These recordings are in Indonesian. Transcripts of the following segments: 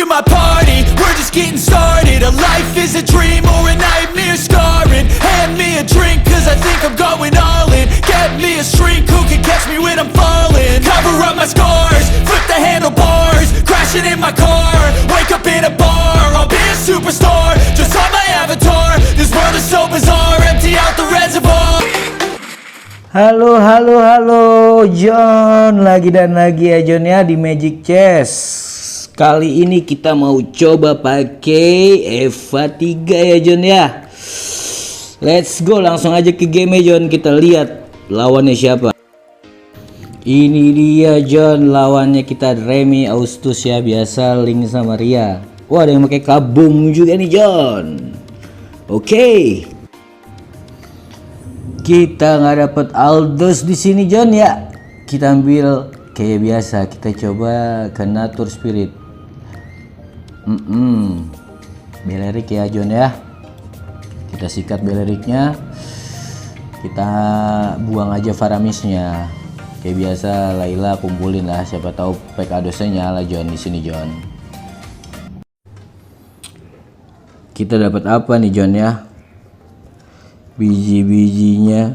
my party, we're just getting started. A life is a dream or a nightmare scarring. Hand me a drink cause I think I'm going all in. Get me a shrink who can catch me when I'm falling. Cover up my scars, flip the handlebars, crashing in my car, wake up in a bar. I'll be a superstar, just on my avatar. This world is so bizarre, empty out the reservoir. Halo, halo, halo, John lagi dan lagi ya John ya di Magic Chess. Kali ini kita mau coba pakai Eva 3 ya John ya. Let's go, langsung aja ke game ya John. Kita lihat lawannya siapa. Ini dia John, lawannya kita Remy Austus ya, biasa Link sama Ria. Wah, ada yang pakai kabung juga nih John. Oke. Kita nggak dapet Aldous di sini John ya. Kita ambil kayak biasa, kita coba ke Nature Spirit. Belerik ya John ya. Kita sikat beleriknya. Kita buang aja Faramisnya. Kayak biasa Layla kumpulin lah, siapa tahu Pekadosnya nyala John di sini John. Kita dapat apa nih John ya? Biji-bijinya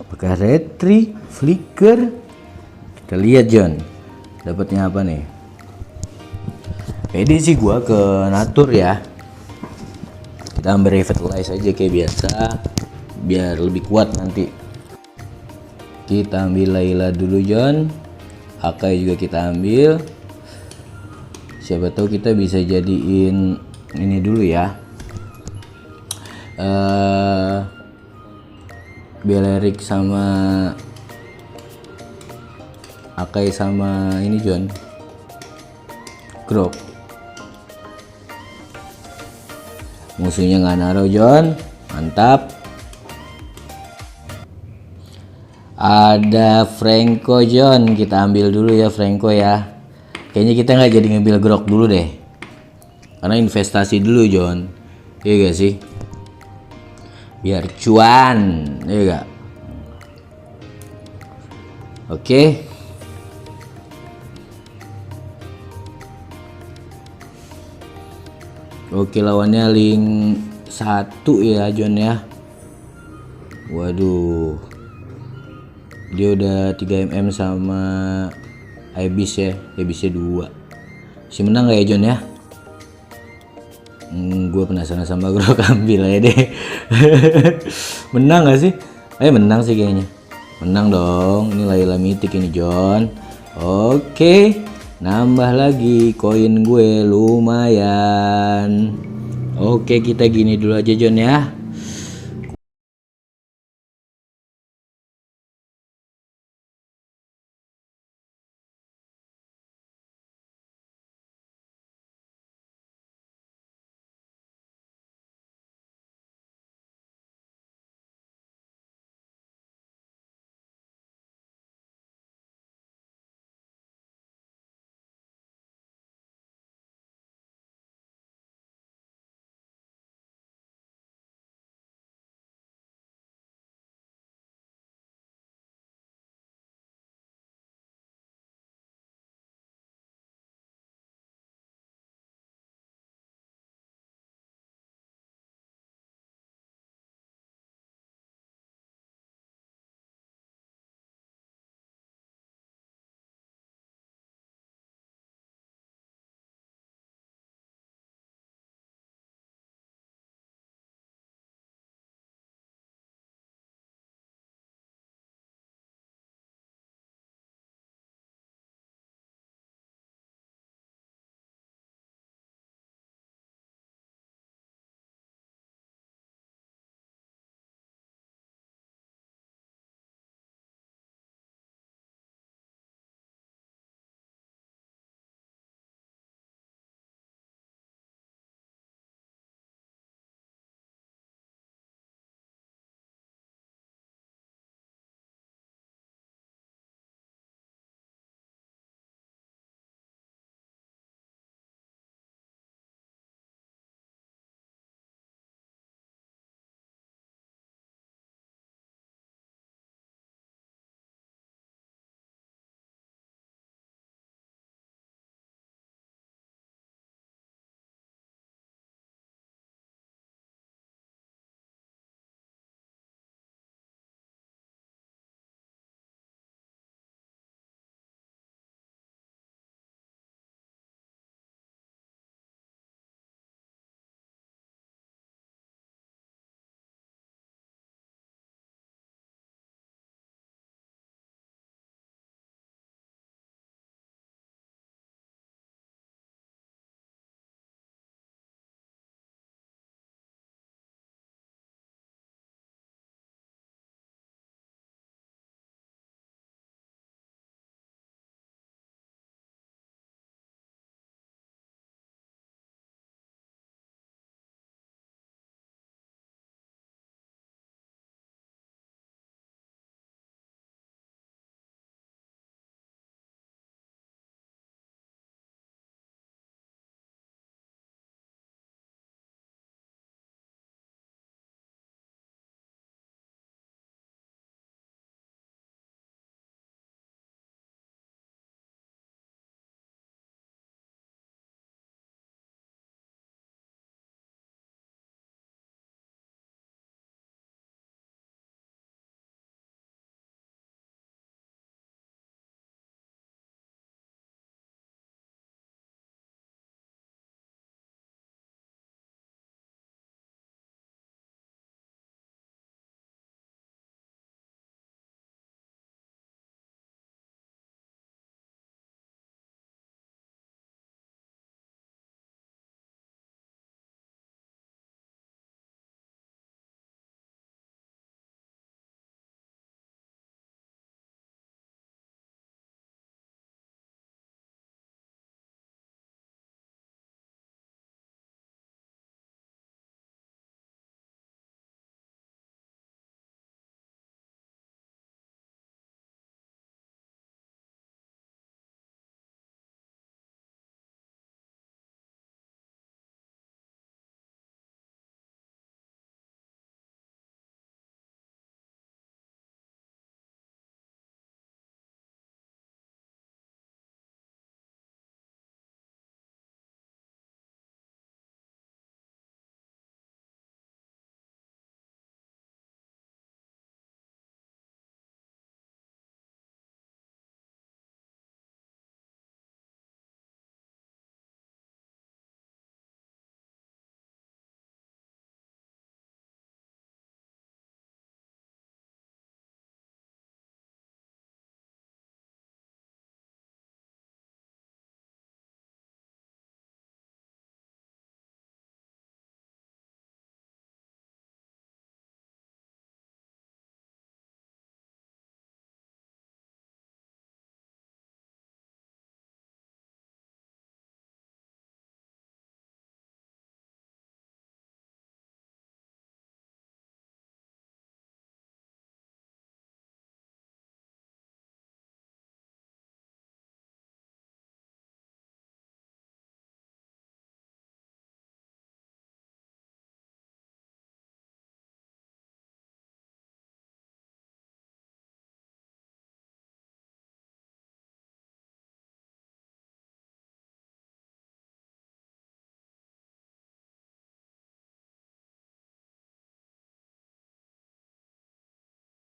apakah retri, flicker? Kita lihat John, dapatnya apa nih? Pede sih gua ke natur ya. Kita ambil revitalize aja kayak biasa biar lebih kuat nanti. Kita ambil Layla dulu John, Akai juga kita ambil. Siapa tahu kita bisa jadiin ini dulu ya. Belerik sama Akai sama ini John Grok. Musuhnya nggak naruh John, mantap. Ada Franco John, kita ambil dulu ya Franco ya. Kayaknya kita nggak jadi ngambil Grok dulu deh, karena investasi dulu John, iya gak sih? Biar cuan, ya gak? Oke. Oke, lawannya Link 1 ya John ya. Waduh, dia udah 3 sama Ibis ya, Ibisnya 2. Si menang gak ya John ya? Gue penasaran sama Grok, ambil aja deh. Menang gak sih? Menang sih kayaknya. Menang dong. Ini Layla Mythic ini John. Oke, nambah lagi koin gue lumayan. Oke, kita gini dulu aja John ya.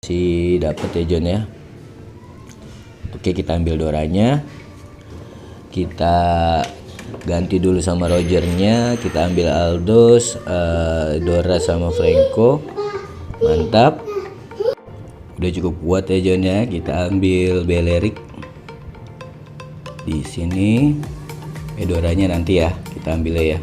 Si dapat ya John ya. Oke, kita ambil Doranya. Kita ganti dulu sama Rogernya. Kita ambil Aldos, Dora sama Franco. Mantap. Udah cukup kuat ya John ya. Kita ambil Bellerik di sini. Doranya nanti ya. Kita ambil ya.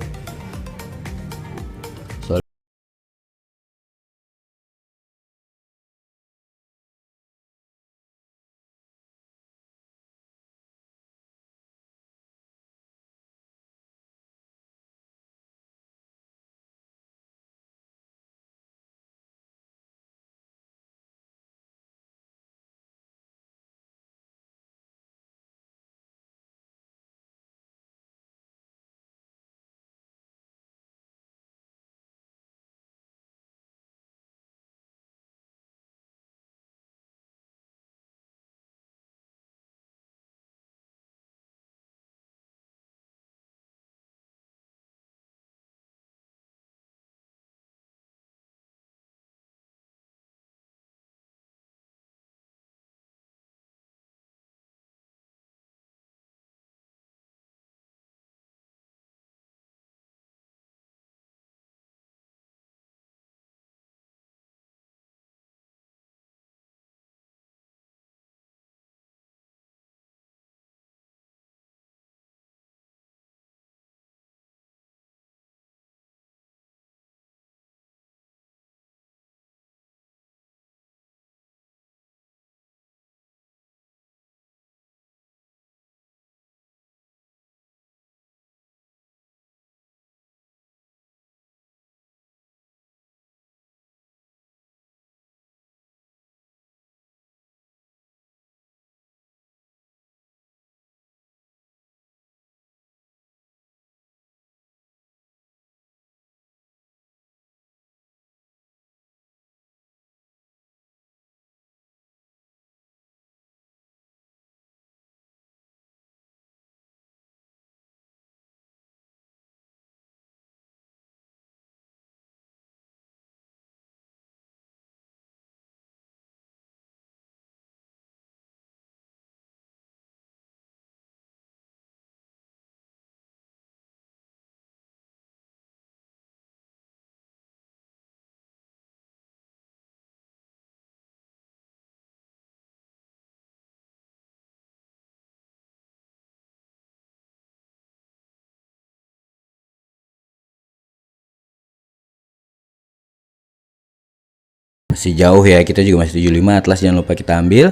Masih jauh ya, kita juga masih 75. Atlas jangan lupa kita ambil.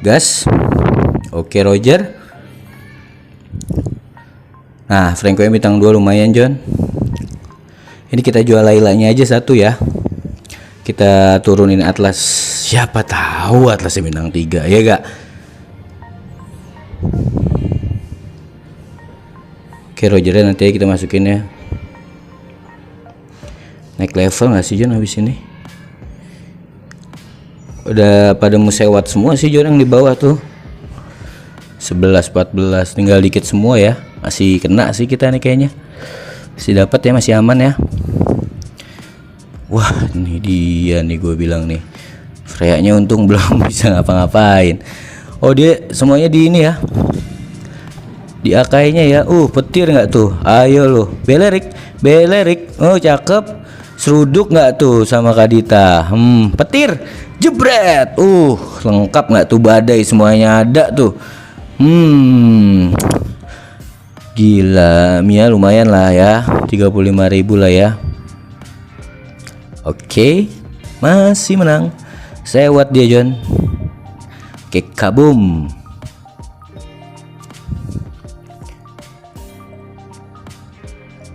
Gas. Oke Roger. Nah Franco yang bintang 2 lumayan John. Ini kita jual Lailanya aja satu ya. Kita turunin Atlas. Siapa tahu Atlasnya bintang 3 ya gak? Oke Rogernya nanti kita masukin ya. Naik level gak sih John habis ini? Udah pada musewat semua sih John yang di bawah tuh. 11, 14, tinggal dikit semua ya. Masih kena sih kita nih kayaknya. Masih dapat ya, masih aman ya. Wah, ini dia nih gue bilang nih. Freya-nya untung belum bisa ngapa-ngapain. Oh, dia semuanya di ini ya. Di akainya ya. Petir nggak tuh? Ayo lo, Bellerik. Oh, cakep. Seruduk nggak tuh sama Kadita? Petir. Jebret. Lengkap nggak tuh, badai semuanya ada tuh. Gila, Mia lumayan lah ya. 35.000 lah ya. Oke, masih menang. Sewat dia John. Oke, kabum.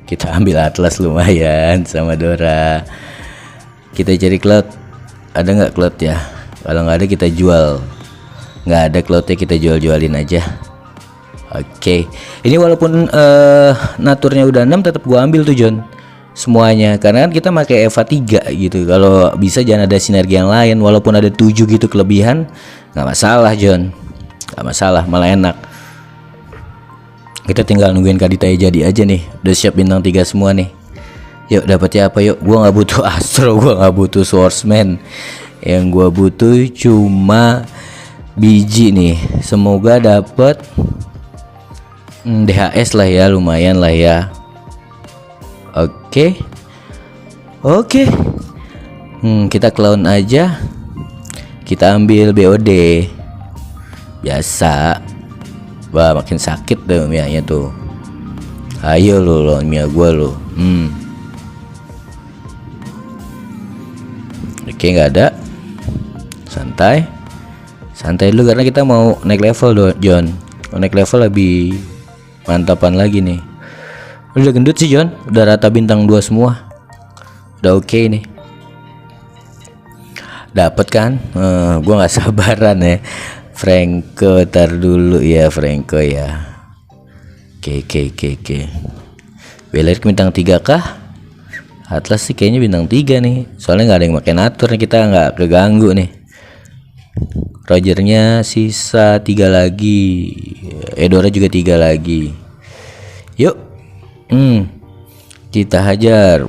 Kita ambil Atlas lumayan sama Dora. Kita cari cloud. Ada nggak cloud ya? Kalau nggak ada kita jual. Nggak ada cloudnya kita jualin aja. Oke. Ini walaupun naturnya udah 6 tetap gua ambil tuh John. Semuanya karena kan kita pakai Eva 3 gitu. Kalau bisa jangan ada sinergi yang lain. Walaupun ada 7 gitu kelebihan, nggak masalah John. Nggak masalah, malah enak. Kita tinggal nungguin Kadita jadi aja nih. Udah siap bintang 3 semua nih. Yuk dapatnya apa yuk? Gua nggak butuh Astro, gua nggak butuh Swordsman. Yang gua butuh cuma biji nih. Semoga dapet DHS lah ya, lumayan lah ya. Oke. Kita clone aja. Kita ambil BOD biasa. Wah, makin sakit deh Mia-nya tuh. Ayo lo Mia gua lo. Oke, nggak ada. Santai dulu karena kita mau naik level John. Mau naik level lebih mantapan lagi nih. Udah gendut sih John, udah rata bintang 2 semua. Udah oke nih. Dapat kan? Gua nggak sabaran ya. Franco tar dulu ya, Franco ya. Oke. Beler bintang 3 kah? Atlas sih kayaknya bintang 3 nih. Soalnya nggak ada yang pakai natur nih, kita nggak keganggu nih. Rogernya sisa 3 lagi. Edora juga 3 lagi. Yuk. Kita hajar.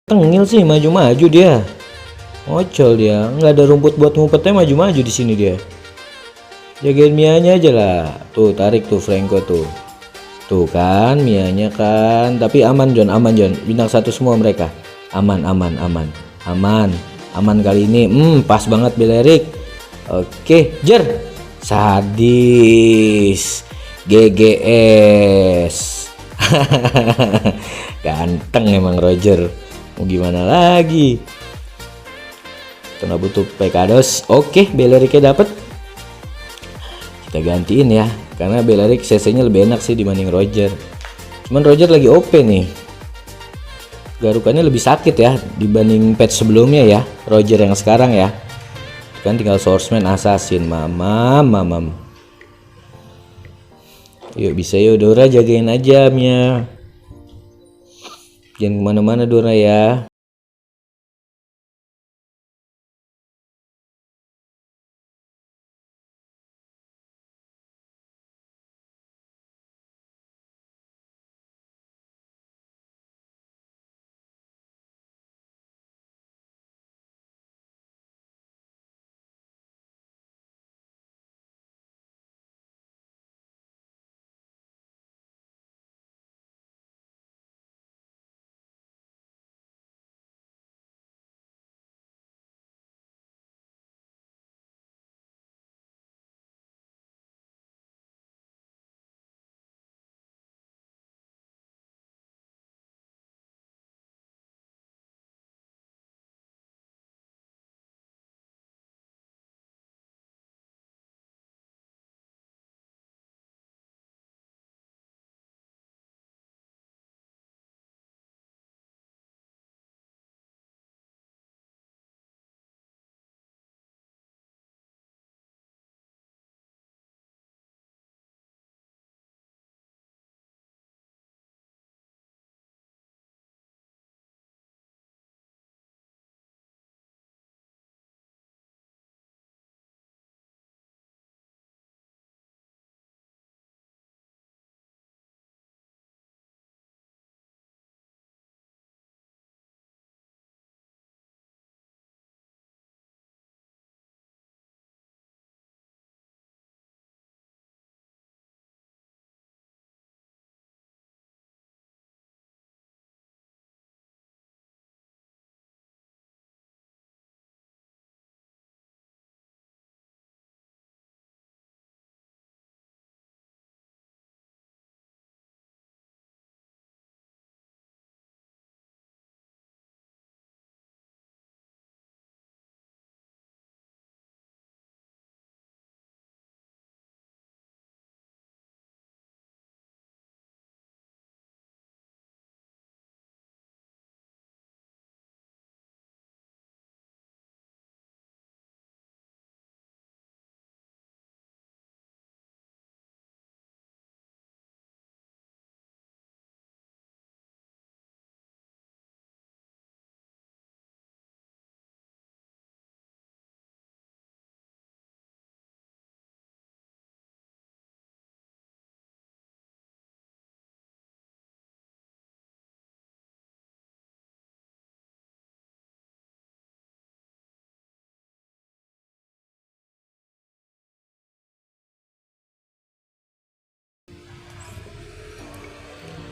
Tengil sih, maju-maju dia. Ngocol dia, nggak ada rumput buat ngumpetnya, maju-maju di sini dia. Jagain Mianya aja lah. Tuh tarik tuh Franco tuh. Tuh kan Mianya kan, tapi aman John, aman John. Bintang 1 semua mereka. Aman kali ini. Pas banget Belerik. Oke, jer. Sadis. GGS. Ganteng emang Roger. Mau gimana lagi? Kita butuh Pekados. Oke, Beleriknya dapat. Kita gantiin ya, karena Belerik CC-nya lebih enak sih dibanding Roger. Cuman Roger lagi OP nih. Garukannya lebih sakit ya dibanding patch sebelumnya ya. Roger yang sekarang ya. Kan tinggal Swordsman Assassin. Mamam. Yuk bisa yuk Dora, jagain aja Mia. Jangan kemana-mana Dora ya.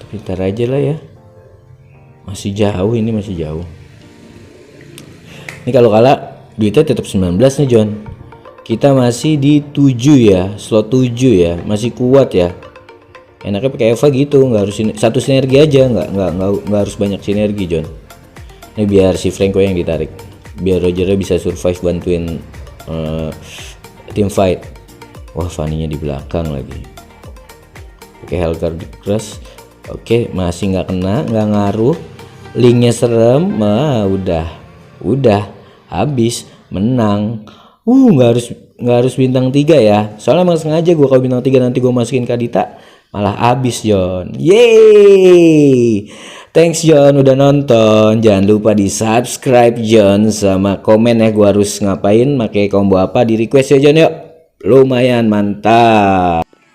Bentar aja lah ya. Masih jauh ini, masih jauh. Ini kalau kalah duitnya tetap 19 nih John. Kita masih di 7 ya, slot 7 ya, masih kuat ya. Enaknya pakai Eva gitu, nggak harus satu sinergi aja, nggak harus banyak sinergi John. Ini biar si Franco yang ditarik, biar Rogernya bisa survive bantuin team fight. Wah, Fanny-nya di belakang lagi. Pakai Helter Crush. Oke, masih nggak kena, nggak ngaruh. Linknya serem, udah habis, menang. Nggak harus bintang 3 ya. Soalnya emang sengaja gue kalau bintang 3 nanti gue masukin Kadita, malah habis John. Yeay. Thanks John udah nonton. Jangan lupa di subscribe John, sama komen ya gue harus ngapain, pakai combo apa, di request ya John yuk. Lumayan mantap.